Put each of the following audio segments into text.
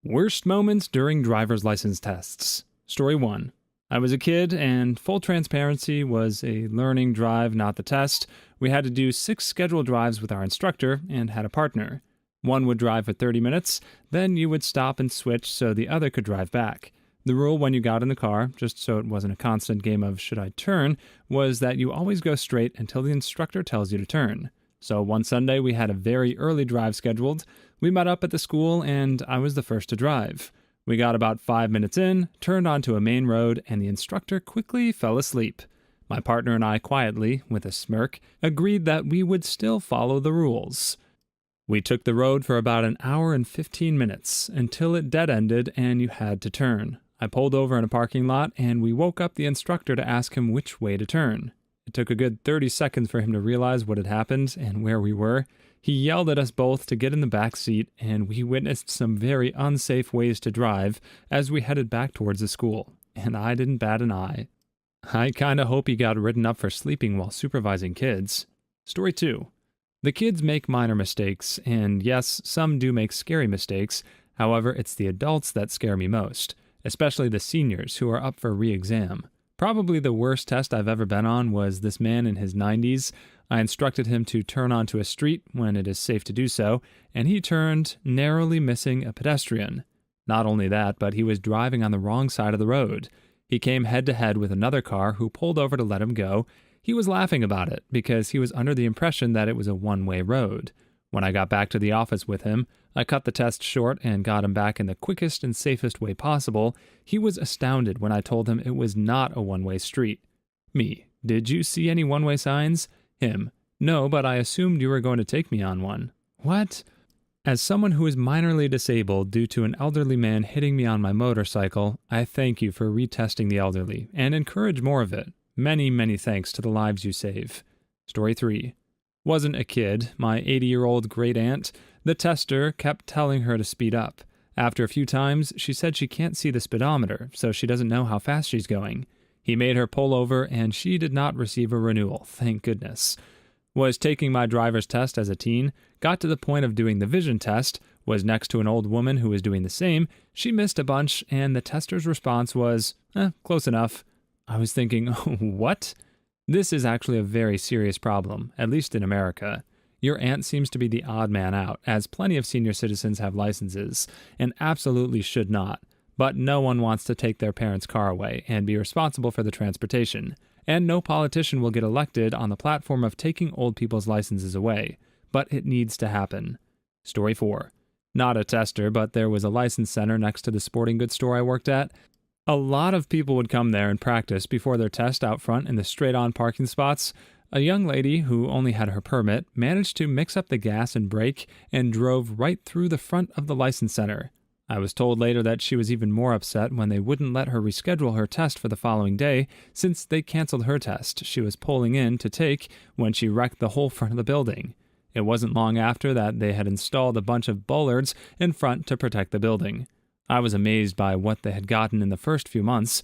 Worst moments during driver's license tests. Story 1. I was a kid, and full transparency was a learning drive, not the test. We had to do 6 scheduled drives with our instructor and had a partner. One would drive for 30 minutes, then you would stop and switch so the other could drive back. The rule when you got in the car, just so it wasn't a constant game of should I turn, was that you always go straight until the instructor tells you to turn. So one Sunday we had a very early drive scheduled. We met up at the school and I was the first to drive. We got about 5 minutes in, turned onto a main road, and the instructor quickly fell asleep. My partner and I quietly, with a smirk, agreed that we would still follow the rules. We took the road for about an hour and 15 minutes, until it dead-ended and you had to turn. I pulled over in a parking lot and we woke up the instructor to ask him which way to turn. It took a good 30 seconds for him to realize what had happened and where we were. He yelled at us both to get in the back seat, and we witnessed some very unsafe ways to drive as we headed back towards the school, and I didn't bat an eye. I kinda hope he got written up for sleeping while supervising kids. Story 2. The kids make minor mistakes, and yes, some do make scary mistakes. However, it's the adults that scare me most, especially the seniors who are up for re-exam. Probably the worst test I've ever been on was this man in his 90s. I instructed him to turn onto a street when it is safe to do so, and he turned, narrowly missing a pedestrian. Not only that, but he was driving on the wrong side of the road. He came head-to-head with another car who pulled over to let him go. He was laughing about it because he was under the impression that it was a one-way road. When I got back to the office with him, I cut the test short and got him back in the quickest and safest way possible. He was astounded when I told him it was not a one-way street. Me: did you see any one-way signs? Him: no, but I assumed you were going to take me on one. What? As someone who is minorly disabled due to an elderly man hitting me on my motorcycle, I thank you for retesting the elderly and encourage more of it. Many, many thanks to the lives you save. Story 3. Wasn't a kid, my 80-year-old great-aunt. The tester kept telling her to speed up. After a few times, she said she can't see the speedometer, so she doesn't know how fast she's going. He made her pull over, and she did not receive a renewal, thank goodness. Was taking my driver's test as a teen, got to the point of doing the vision test, was next to an old woman who was doing the same. She missed a bunch, and the tester's response was, close enough. I was thinking, what? This is actually a very serious problem, at least in America. Your aunt seems to be the odd man out, as plenty of senior citizens have licenses, and absolutely should not. But no one wants to take their parents' car away and be responsible for the transportation. And no politician will get elected on the platform of taking old people's licenses away. But it needs to happen. Story 4. Not a tester, but there was a license center next to the sporting goods store I worked at. A lot of people would come there and practice before their test out front in the straight-on parking spots. A young lady, who only had her permit, managed to mix up the gas and brake and drove right through the front of the license center. I was told later that she was even more upset when they wouldn't let her reschedule her test for the following day, since they canceled her test she was pulling in to take when she wrecked the whole front of the building. It wasn't long after that they had installed a bunch of bollards in front to protect the building. I was amazed by what they had gotten in the first few months.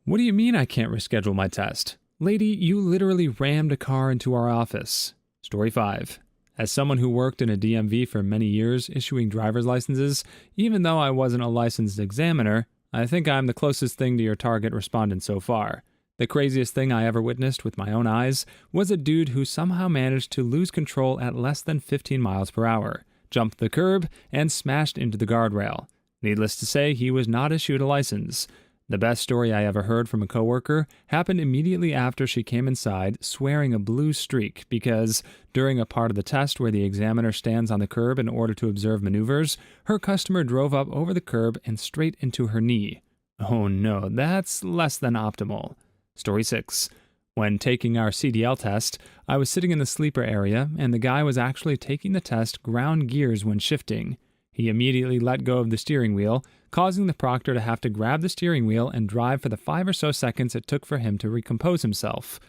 What do you mean I can't reschedule my test? Lady, you literally rammed a car into our office. Story 5. As someone who worked in a DMV for many years issuing driver's licenses, even though I wasn't a licensed examiner, I think I'm the closest thing to your target respondent so far. The craziest thing I ever witnessed with my own eyes was a dude who somehow managed to lose control at less than 15 miles per hour, jumped the curb, and smashed into the guardrail. Needless to say, he was not issued a license. The best story I ever heard from a coworker happened immediately after she came inside, swearing a blue streak because, during a part of the test where the examiner stands on the curb in order to observe maneuvers, her customer drove up over the curb and straight into her knee. Oh no, that's less than optimal. Story 6. When taking our CDL test, I was sitting in the sleeper area, and the guy was actually taking the test ground gears when shifting. He immediately let go of the steering wheel, causing the proctor to have to grab the steering wheel and drive for the 5 or so seconds it took for him to recompose himself.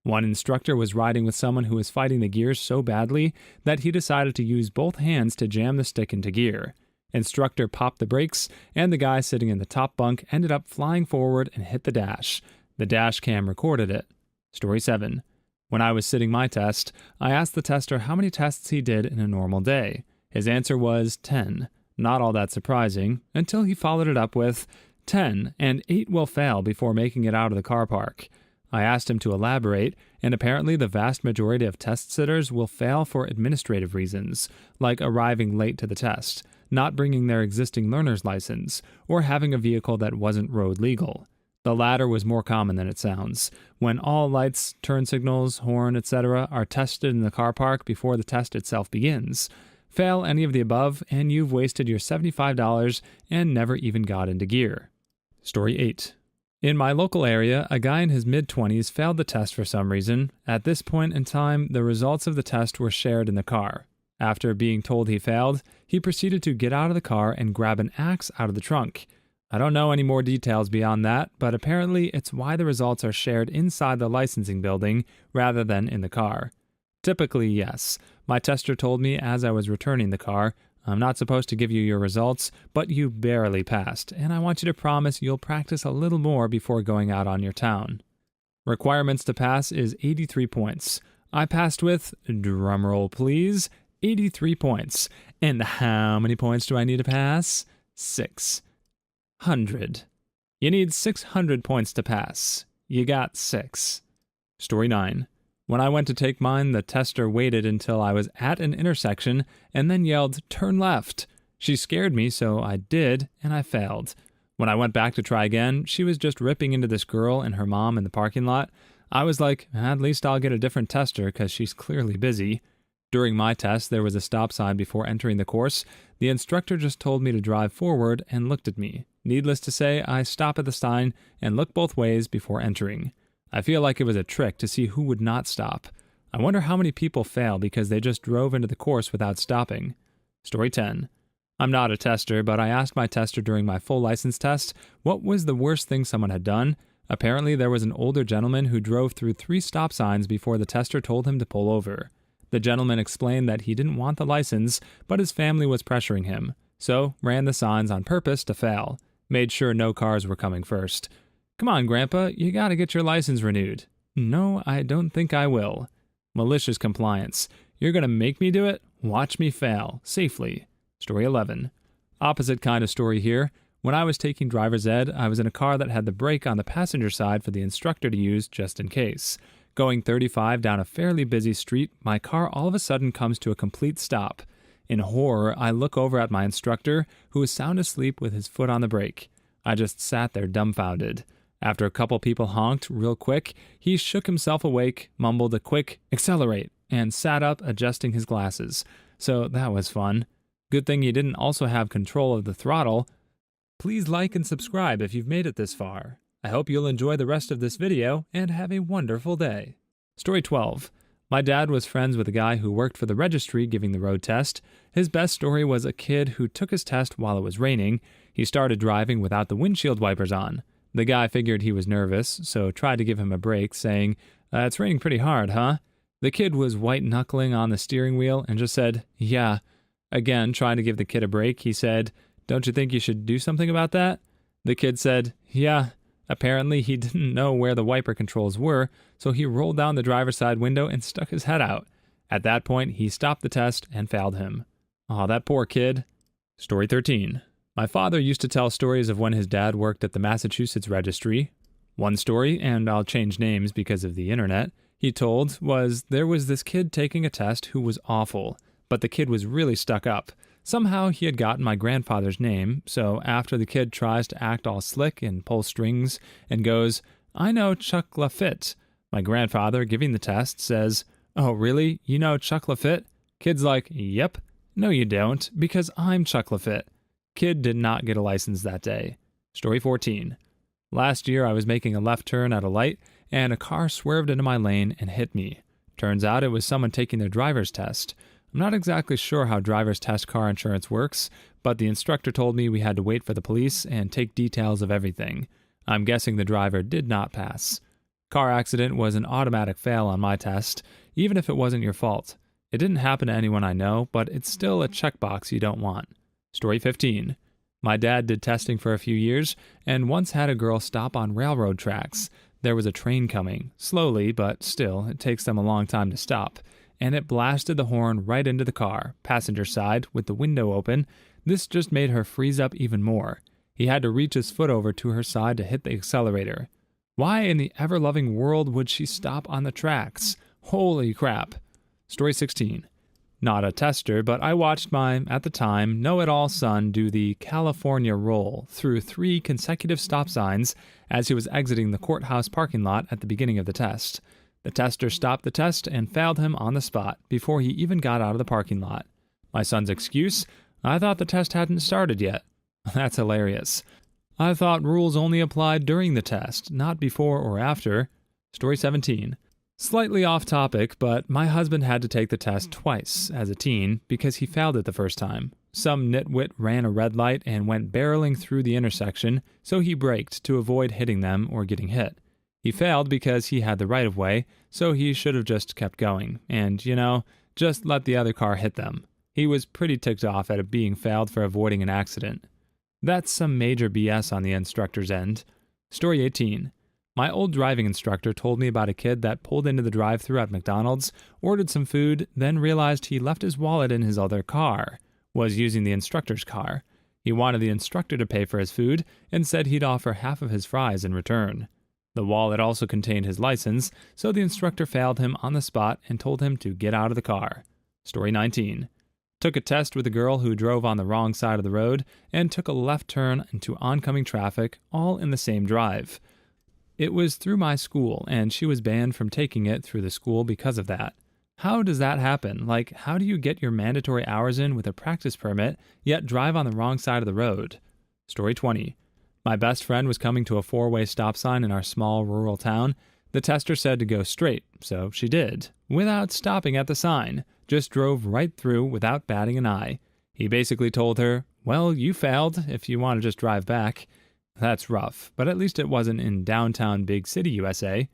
One instructor was riding with someone who was fighting the gears so badly that he decided to use both hands to jam the stick into gear. Instructor popped the brakes, and the guy sitting in the top bunk ended up flying forward and hit the dash. The dash cam recorded it. Story 7. When I was sitting my test, I asked the tester how many tests he did in a normal day. His answer was 10. Not all that surprising, until he followed it up with 10 and 8 will fail before making it out of the car park. I asked him to elaborate, and apparently the vast majority of test sitters will fail for administrative reasons, like arriving late to the test, not bringing their existing learner's license, or having a vehicle that wasn't road legal. The latter was more common than it sounds. When all lights, turn signals, horn, etc. are tested in the car park before the test itself begins. Fail any of the above, and you've wasted your $75 and never even got into gear. Story 8. In my local area, a guy in his mid-20s failed the test for some reason. At this point in time, the results of the test were shared in the car. After being told he failed, he proceeded to get out of the car and grab an axe out of the trunk. I don't know any more details beyond that, but apparently it's why the results are shared inside the licensing building rather than in the car. Typically, yes. My tester told me as I was returning the car, I'm not supposed to give you your results, but you barely passed, and I want you to promise you'll practice a little more before going out on your town. Requirements to pass is 83 points. I passed with, drumroll please, 83 points. And how many points do I need to pass? 600. You need 600 points to pass. You got 6. Story 9. When I went to take mine, the tester waited until I was at an intersection and then yelled, "Turn left." She scared me, so I did, and I failed. When I went back to try again, she was just ripping into this girl and her mom in the parking lot. I was like, at least I'll get a different tester because she's clearly busy. During my test, there was a stop sign before entering the course. The instructor just told me to drive forward and looked at me. Needless to say, I stop at the sign and look both ways before entering. I feel like it was a trick to see who would not stop. I wonder how many people fail because they just drove into the course without stopping. Story 10. I'm not a tester, but I asked my tester during my full license test what was the worst thing someone had done. Apparently, there was an older gentleman who drove through 3 stop signs before the tester told him to pull over. The gentleman explained that he didn't want the license, but his family was pressuring him, so ran the signs on purpose to fail. Made sure no cars were coming first. Come on, Grandpa, you gotta get your license renewed. No, I don't think I will. Malicious compliance. You're gonna make me do it? Watch me fail. Safely. Story 11. Opposite kind of story here. When I was taking driver's ed, I was in a car that had the brake on the passenger side for the instructor to use just in case. Going 35 down a fairly busy street, my car all of a sudden comes to a complete stop. In horror, I look over at my instructor, who is sound asleep with his foot on the brake. I just sat there dumbfounded. After a couple people honked real quick, he shook himself awake, mumbled a quick "accelerate," and sat up adjusting his glasses. So that was fun. Good thing he didn't also have control of the throttle. Please like and subscribe if you've made it this far. I hope you'll enjoy the rest of this video and have a wonderful day. Story 12. My dad was friends with a guy who worked for the registry giving the road test. His best story was a kid who took his test while it was raining. He started driving without the windshield wipers on. The guy figured he was nervous, so tried to give him a break, saying, "It's raining pretty hard, huh?" The kid was white-knuckling on the steering wheel and just said, "Yeah." Again, trying to give the kid a break, he said, "Don't you think you should do something about that?" The kid said, "Yeah." Apparently, he didn't know where the wiper controls were, so he rolled down the driver's side window and stuck his head out. At that point, he stopped the test and failed him. Aw, that poor kid. Story 13. My father used to tell stories of when his dad worked at the Massachusetts registry. One story, and I'll change names because of the internet, he told was there was this kid taking a test who was awful, but the kid was really stuck up. Somehow he had gotten my grandfather's name, so after the kid tries to act all slick and pull strings and goes, "I know Chuck Lafitte," my grandfather, giving the test, says, "Oh, really? You know Chuck Lafitte?" Kid's like, "Yep." "No, you don't, because I'm Chuck Lafitte." Kid did not get a license that day. Story 14. Last year I was making a left turn at a light, and a car swerved into my lane and hit me. Turns out it was someone taking their driver's test. I'm not exactly sure how driver's test car insurance works, but the instructor told me we had to wait for the police and take details of everything. I'm guessing the driver did not pass. Car accident was an automatic fail on my test, even if it wasn't your fault. It didn't happen to anyone I know, but it's still a checkbox you don't want. Story 15. My dad did testing for a few years, and once had a girl stop on railroad tracks. There was a train coming, slowly, but still, it takes them a long time to stop, and it blasted the horn right into the car, passenger side, with the window open. This just made her freeze up even more. He had to reach his foot over to her side to hit the accelerator. Why in the ever-loving world would she stop on the tracks? Holy crap. Story 16. Not a tester, but I watched my, at the time, know-it-all son do the California roll through 3 consecutive stop signs as he was exiting the courthouse parking lot at the beginning of the test. The tester stopped the test and failed him on the spot before he even got out of the parking lot. My son's excuse? I thought the test hadn't started yet. That's hilarious. I thought rules only applied during the test, not before or after. Story 17. Slightly off topic, but my husband had to take the test twice as a teen because he failed it the first time. Some nitwit ran a red light and went barreling through the intersection, so he braked to avoid hitting them or getting hit. He failed because he had the right-of-way, so he should have just kept going, and, just let the other car hit them. He was pretty ticked off at it being failed for avoiding an accident. That's some major BS on the instructor's end. Story 18. My old driving instructor told me about a kid that pulled into the drive-thru at McDonald's, ordered some food, then realized he left his wallet in his other car, was using the instructor's car. He wanted the instructor to pay for his food and said he'd offer half of his fries in return. The wallet also contained his license, so the instructor failed him on the spot and told him to get out of the car. Story 19. Took a test with a girl who drove on the wrong side of the road and took a left turn into oncoming traffic, all in the same drive. It was through my school, and she was banned from taking it through the school because of that. How does that happen? Like, how do you get your mandatory hours in with a practice permit, yet drive on the wrong side of the road? Story 20. My best friend was coming to a 4-way stop sign in our small rural town. The tester said to go straight, so she did, without stopping at the sign. Just drove right through without batting an eye. He basically told her, well, you failed if you want to just drive back. That's rough, but at least it wasn't in downtown big city USA.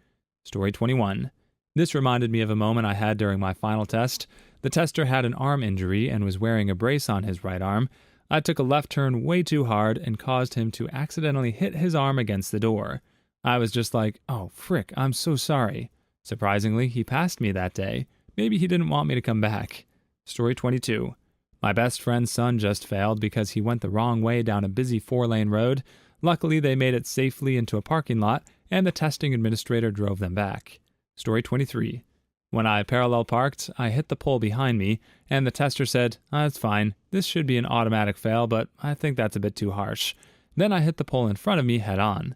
Story 21. This reminded me of a moment I had during my final test. The tester had an arm injury and was wearing a brace on his right arm. I took a left turn way too hard and caused him to accidentally hit his arm against the door. I was just like, oh, frick, I'm so sorry. Surprisingly, he passed me that day. Maybe he didn't want me to come back. Story 22. My best friend's son just failed because he went the wrong way down a busy 4-lane road. Luckily, they made it safely into a parking lot, and the testing administrator drove them back. Story 23. When I parallel parked, I hit the pole behind me, and the tester said, it's fine. This should be an automatic fail, but I think that's a bit too harsh. Then I hit the pole in front of me head on.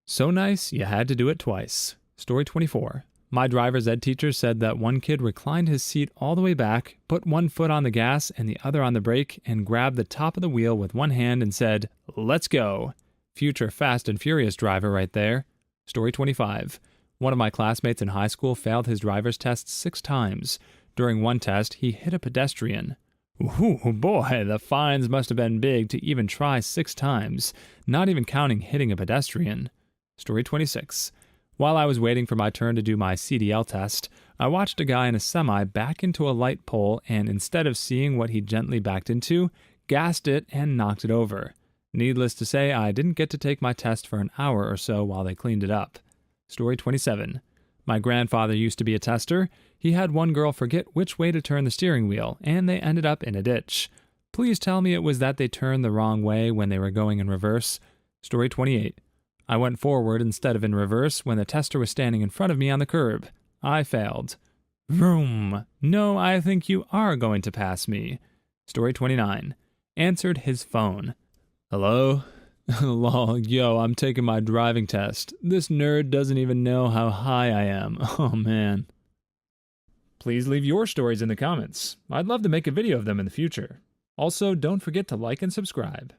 So nice, you had to do it twice. Story 24. My driver's ed teacher said that one kid reclined his seat all the way back, put one foot on the gas and the other on the brake, and grabbed the top of the wheel with one hand and said, let's go. Future Fast and Furious driver right there. Story 25. One of my classmates in high school failed his driver's test 6 times. During one test, he hit a pedestrian. Ooh, boy, the fines must have been big to even try 6 times, not even counting hitting a pedestrian. Story 26. While I was waiting for my turn to do my CDL test, I watched a guy in a semi back into a light pole and instead of seeing what he gently backed into, gassed it and knocked it over. Needless to say, I didn't get to take my test for an hour or so while they cleaned it up. Story 27. My grandfather used to be a tester. He had one girl forget which way to turn the steering wheel, and they ended up in a ditch. Please tell me it was that they turned the wrong way when they were going in reverse. Story 28. I went forward instead of in reverse when the tester was standing in front of me on the curb. I failed. Vroom. No, I think you are going to pass me. Story 29. Answered his phone. Hello? Lol, yo, I'm taking my driving test. This nerd doesn't even know how high I am. Oh, man. Please leave your stories in the comments. I'd love to make a video of them in the future. Also, don't forget to like and subscribe.